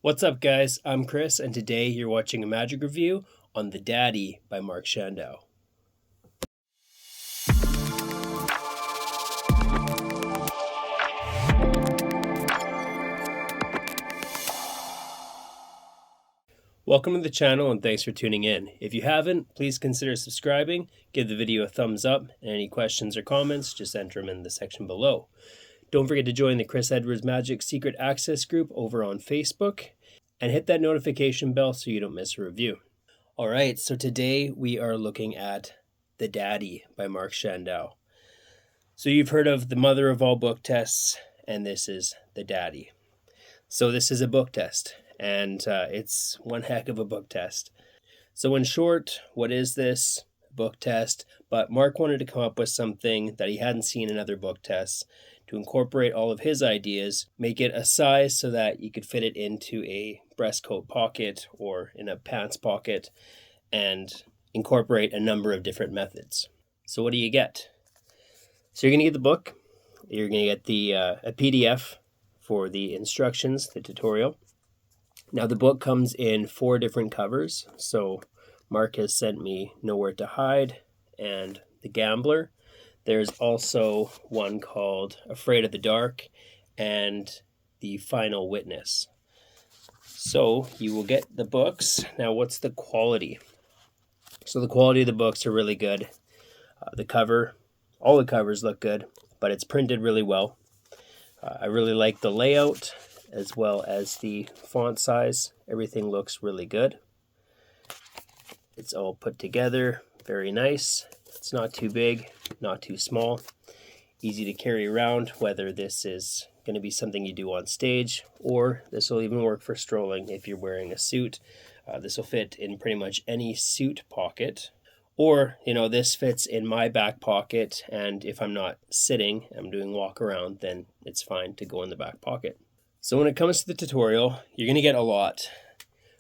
What's up, guys? I'm Chris, and today you're watching a magic review on The Daddy by Mark Chandaue. Welcome to the channel and thanks for tuning in. If you haven't, please consider subscribing, give the video a thumbs up, and any questions or comments, just enter them in the section below. Don't forget to join the Chris Edwards Magic Secret Access group over on Facebook, and hit that notification bell so you don't miss a review. All right, so today we are looking at The Daddy by Mark Chandaue. So you've heard of the mother of all book tests, and this is The Daddy. So this is a book test, and it's one heck of a book test. So in short, what is this book test? But Mark wanted to come up with something that he hadn't seen in other book tests to incorporate all of his ideas, make it a size so that you could fit it into a breast coat pocket or in a pants pocket, and incorporate a number of different methods. So what do you get? So you're going to get the book. You're going to get the a PDF for the instructions, the tutorial. Now the book comes in 4 different covers. So Mark has sent me Nowhere to Hide and The Gambler. There's also one called Afraid of the Dark and The Final Witness. So you will get the books. Now what's the quality? So the quality of the books are really good. The cover, all the covers look good, but it's printed really well. I really like the layout as well as the font size. Everything looks really good. It's all put together, very nice. It's not too big, not too small. Easy to carry around, whether this is going to be something you do on stage, or this will even work for strolling if you're wearing a suit. This will fit in pretty much any suit pocket. Or, this fits in my back pocket, and if I'm not sitting, I'm doing walk around, then it's fine to go in the back pocket. So when it comes to the tutorial, you're going to get a lot.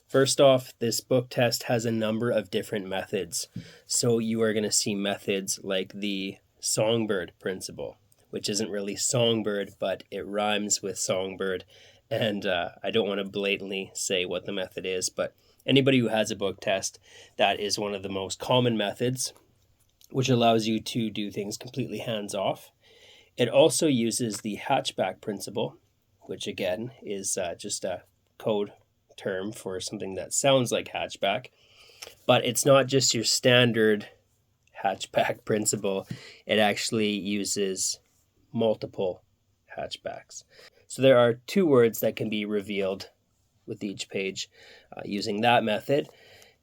First off, this book test has a number of different methods. So you are going to see methods like the songbird principle, which isn't really songbird, but it rhymes with songbird. And I don't want to blatantly say what the method is, but anybody who has a book test, that is one of the most common methods, which allows you to do things completely hands-off. It also uses the hatchback principle, which again is just a code term for something that sounds like hatchback, but it's not just your standard hatchback principle. It actually uses multiple hatchbacks. So there are 2 words that can be revealed with each page using that method.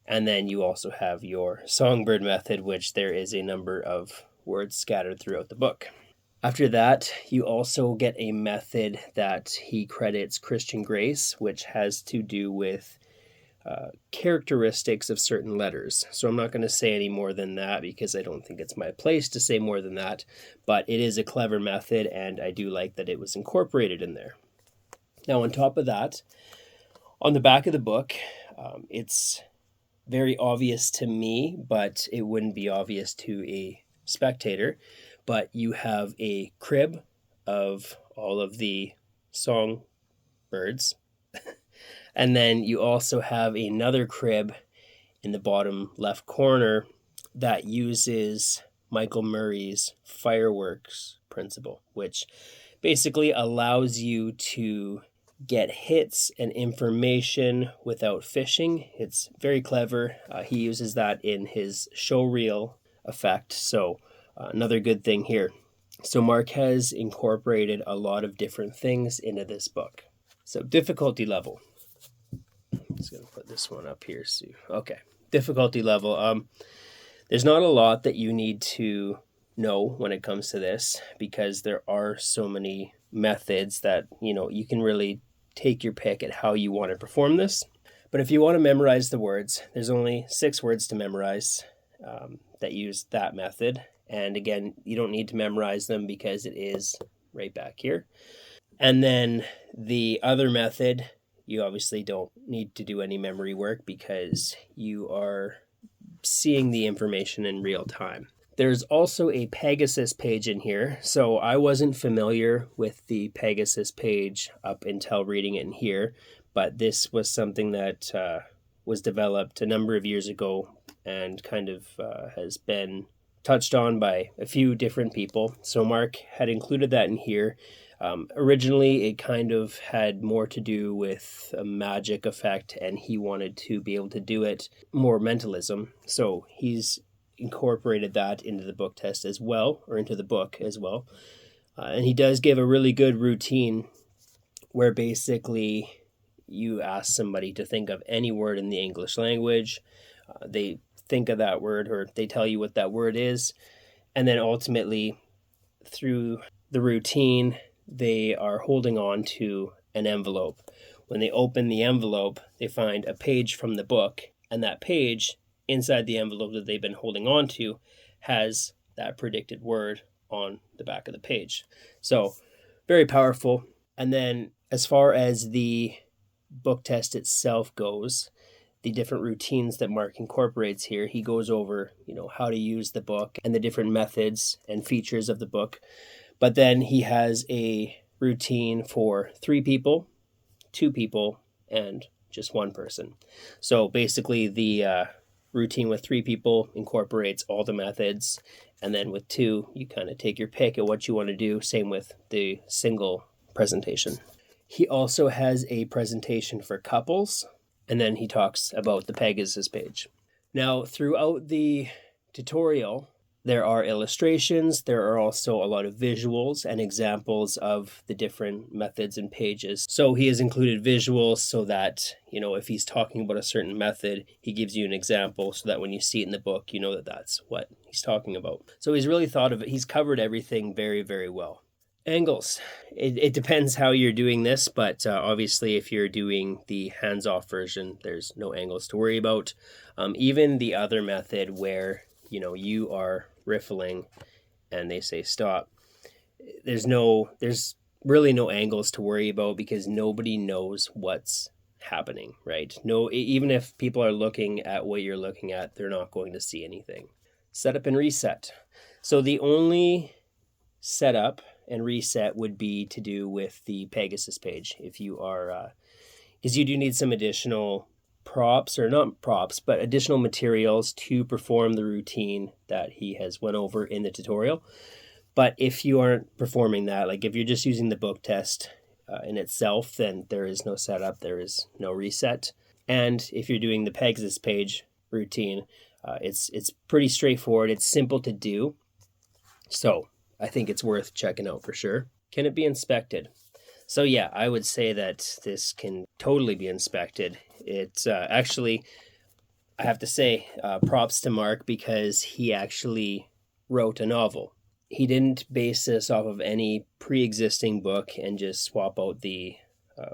And then you also have your songbird method, which there is a number of words scattered throughout the book. After that, you also get a method that he credits Christian Grace, which has to do with characteristics of certain letters. So I'm not going to say any more than that because I don't think it's my place to say more than that, but it is a clever method and I do like that it was incorporated in there. Now on top of that, on the back of the book, it's very obvious to me, but it wouldn't be obvious to a spectator, but you have a crib of all of the songbirds. And then you also have another crib in the bottom left corner that uses Michael Murray's fireworks principle, which basically allows you to get hits and information without fishing. It's very clever. He uses that in his show reel effect. So another good thing here. So Mark has incorporated a lot of different things into this book. So difficulty level. I'm just going to put this one up here. So, okay. Difficulty level. There's not a lot that you need to know when it comes to this because there are so many methods that, you can really take your pick at how you want to perform this. But if you want to memorize the words, there's only 6 words to memorize that use that method. And again, you don't need to memorize them because it is right back here. And then the other method, you obviously don't need to do any memory work because you are seeing the information in real time. There's also a Pegasus page in here. So I wasn't familiar with the Pegasus page up until reading it in here, but this was something that was developed a number of years ago and kind of has been touched on by a few different people. So Mark had included that in here. Originally, it kind of had more to do with a magic effect, and he wanted to be able to do it more mentalism. So he's incorporated that into the book test as well, or into the book as well. And he does give a really good routine where basically you ask somebody to think of any word in the English language. They think of that word, or they tell you what that word is. And then ultimately, through the routine, they are holding on to an envelope. When they open the envelope, they find a page from the book, and that page inside the envelope that they've been holding on to has that predicted word on the back of the page. So very powerful. And then as far as the book test itself goes, the different routines that Mark incorporates here, he goes over, how to use the book and the different methods and features of the book. But then he has a routine for 3 people, 2 people, and just 1 person. So basically the routine with 3 people incorporates all the methods. And then with 2, you kind of take your pick at what you want to do. Same with the single presentation. He also has a presentation for couples. And then he talks about the Pegasus page. Now, throughout the tutorial, there are illustrations. There are also a lot of visuals and examples of the different methods and pages. So he has included visuals so that, if he's talking about a certain method, he gives you an example so that when you see it in the book, you know that that's what he's talking about. So he's really thought of it. He's covered everything very, very well. Angles. It depends how you're doing this, but obviously if you're doing the hands-off version, there's no angles to worry about. Even the other method where, you are riffling and they say stop, there's really no angles to worry about because nobody knows what's happening, right? No, even if people are looking at what you're looking at, they're not going to see anything. Setup and reset. So the only setup and reset would be to do with the Pegasus page. If you are, because you do need some additional props, or not props, but additional materials to perform the routine that he has went over in the tutorial. But if you aren't performing that, like if you're just using the book test in itself, then there is no setup, there is no reset. And if you're doing the Pegasus page routine, it's pretty straightforward. It's simple to do. So I think it's worth checking out for sure. Can it be inspected? So yeah, I would say that this can totally be inspected. It's actually, I have to say, props to Mark because he actually wrote a novel. He didn't base this off of any pre-existing book and just swap out the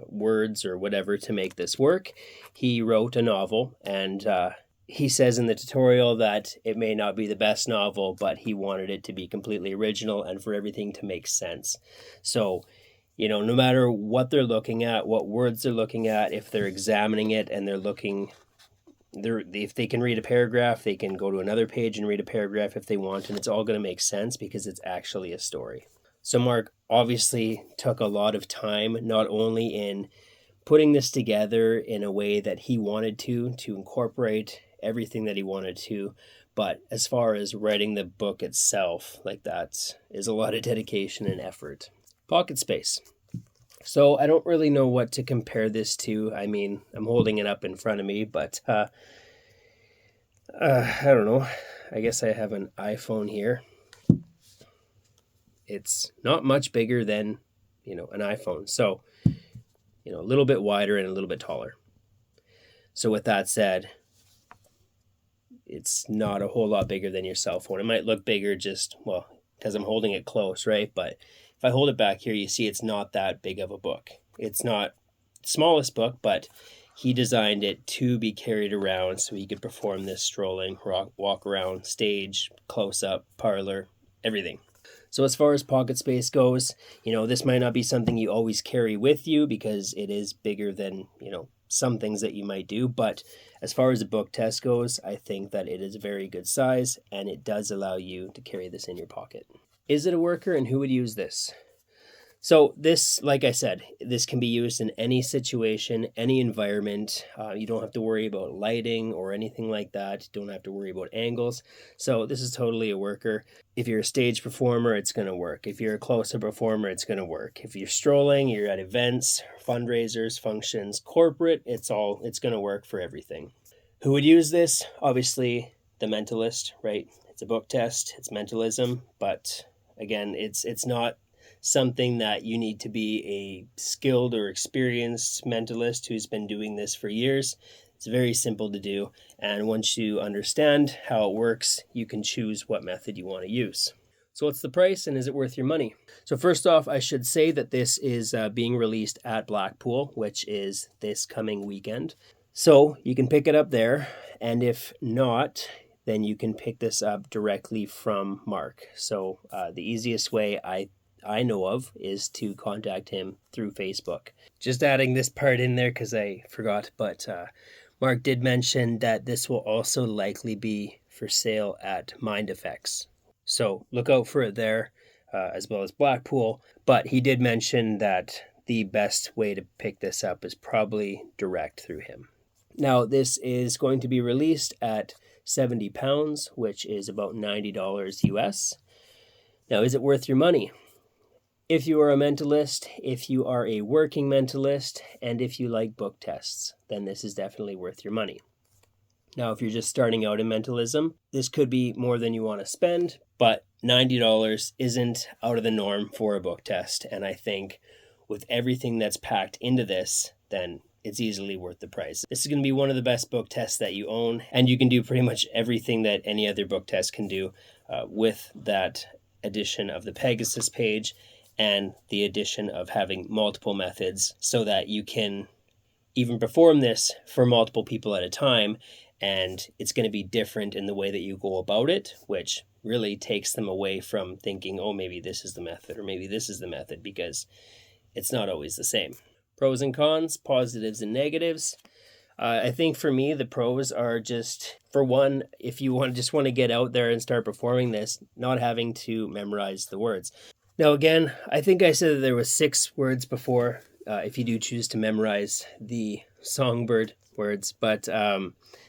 words or whatever to make this work. He wrote a novel, and he says in the tutorial that it may not be the best novel, but he wanted it to be completely original and for everything to make sense. So, no matter what they're looking at, what words they're looking at, if they're examining it and if they can read a paragraph, they can go to another page and read a paragraph if they want, and it's all going to make sense because it's actually a story. So Mark obviously took a lot of time, not only in putting this together in a way that he wanted to incorporate everything that he wanted to, but as far as writing the book itself, like that is a lot of dedication and effort. Pocket space. So I don't really know what to compare this to. I mean, I'm holding it up in front of me, but I don't know. I guess I have an iPhone here. It's not much bigger than, an iPhone. So, a little bit wider and a little bit taller. So with that said, it's not a whole lot bigger than your cell phone. It might look bigger because I'm holding it close, right? But if I hold it back here, you see it's not that big of a book. It's not the smallest book, but he designed it to be carried around so he could perform this strolling, walk around, stage, close-up, parlor, everything. So as far as pocket space goes, this might not be something you always carry with you because it is bigger than, some things that you might do. But as far as the book test goes, I think that it is a very good size and it does allow you to carry this in your pocket. Is it a worker and who would use this? So this, like I said, this can be used in any situation, any environment. You don't have to worry about lighting or anything like that. You don't have to worry about angles. So this is totally a worker. If you're a stage performer, it's going to work. If you're a close-up performer, it's going to work. If you're strolling, you're at events, fundraisers, functions, corporate, it's going to work for everything. Who would use this? Obviously, the mentalist, right? It's a book test, it's mentalism, but again, it's not something that you need to be a skilled or experienced mentalist who's been doing this for years. It's very simple to do, and once you understand how it works, you can choose what method you want to use. So what's the price, and is it worth your money? So first off, I should say that this is being released at Blackpool, which is this coming weekend. So you can pick it up there, and if not, then you can pick this up directly from Mark. So the easiest way I know of is to contact him through Facebook. Just adding this part in there because I forgot, but Mark did mention that this will also likely be for sale at Mind Effects. So look out for it there, as well as Blackpool. But he did mention that the best way to pick this up is probably direct through him. Now, this is going to be released at £70, which is about $90 US. Now, is it worth your money? If you are a mentalist, if you are a working mentalist, and if you like book tests, then this is definitely worth your money. Now, if you're just starting out in mentalism, this could be more than you want to spend, but $90 isn't out of the norm for a book test. And I think with everything that's packed into this, then it's easily worth the price. This is going to be one of the best book tests that you own, and you can do pretty much everything that any other book test can do with that addition of the Pegasus page and the addition of having multiple methods so that you can even perform this for multiple people at a time, and it's going to be different in the way that you go about it, which really takes them away from thinking, oh, maybe this is the method or maybe this is the method, because it's not always the same. Pros and cons, positives and negatives. I think for me, the pros are just, for one, if you want to get out there and start performing this, not having to memorize the words. Now, again, I think I said that there was 6 words before, if you do choose to memorize the songbird words, but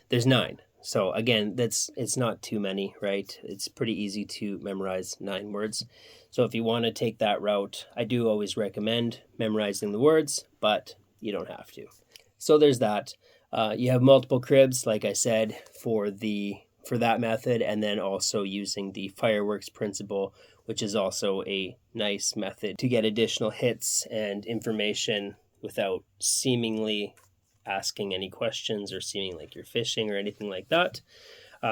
there's 9. So again, it's not too many, right? It's pretty easy to memorize 9 words. So if you want to take that route, I do always recommend memorizing the words, but you don't have to. So there's that. You have multiple cribs, like I said, for that method, and then also using the fireworks principle, which is also a nice method to get additional hits and information without seemingly asking any questions or seeming like you're fishing or anything like that.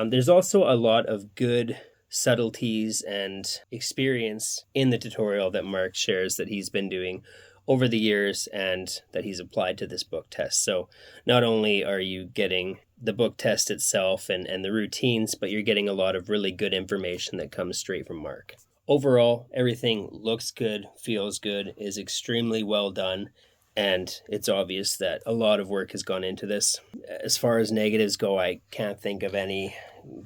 There's also a lot of good subtleties and experience in the tutorial that Mark shares that he's been doing over the years and that he's applied to this book test. So not only are you getting the book test itself and the routines, but you're getting a lot of really good information that comes straight from Mark. Overall, everything looks good, feels good, is extremely well done, and it's obvious that a lot of work has gone into this. As far as negatives go, I can't think of any.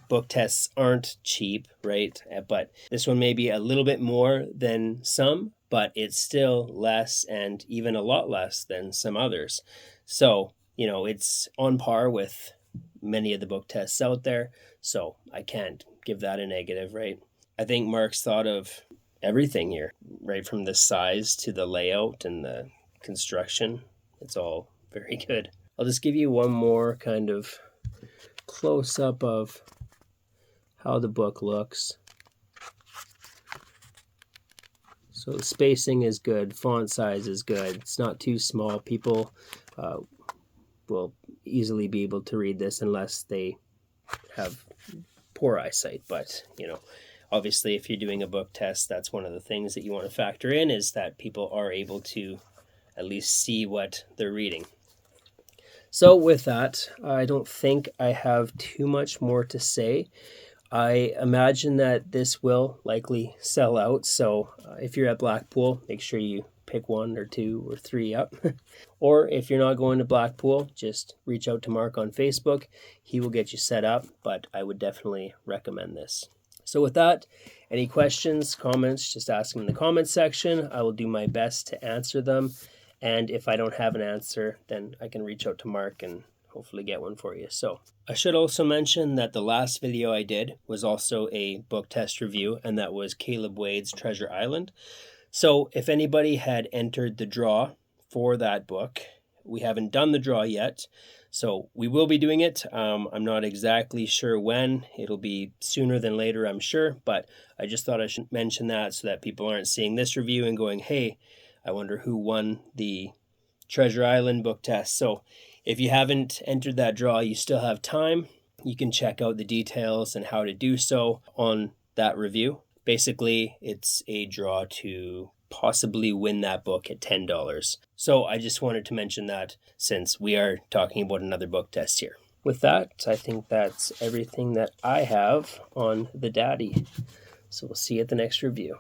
Book tests aren't cheap, right? But this one may be a little bit more than some, but it's still less and even a lot less than some others. So, it's on par with many of the book tests out there. So I can't give that a negative, right? I think Mark's thought of everything here, right from the size to the layout and the construction. It's all very good. I'll just give you one more kind of close-up of how the book looks. So the spacing is good, font size is good, it's not too small. People will easily be able to read this unless they have poor eyesight, but obviously if you're doing a book test, that's one of the things that you want to factor in, is that people are able to at least see what they're reading. So with that, I don't think I have too much more to say. I imagine that this will likely sell out, so if you're at Blackpool, make sure you pick 1 or 2 or 3 up. Or if you're not going to Blackpool, just reach out to Mark on Facebook. He will get you set up, but I would definitely recommend this. So with that, Any questions, comments, just ask them in the comments section. I will do my best to answer them. And if I don't have an answer, then I can reach out to Mark and hopefully get one for you. So I should also mention that the last video I did was also a book test review, and that was Caleb Wade's Treasure Island. So if anybody had entered the draw for that book, we haven't done the draw yet, so we will be doing it. I'm not exactly sure when. It'll be sooner than later, I'm sure, but I just thought I should mention that so that people aren't seeing this review and going, hey, I wonder who won the Treasure Island book test. So if you haven't entered that draw, you still have time. You can check out the details and how to do so on that review. Basically, it's a draw to possibly win that book at $10. So I just wanted to mention that since we are talking about another book test here. With that, I think that's everything that I have on the Daddy. So we'll see you at the next review.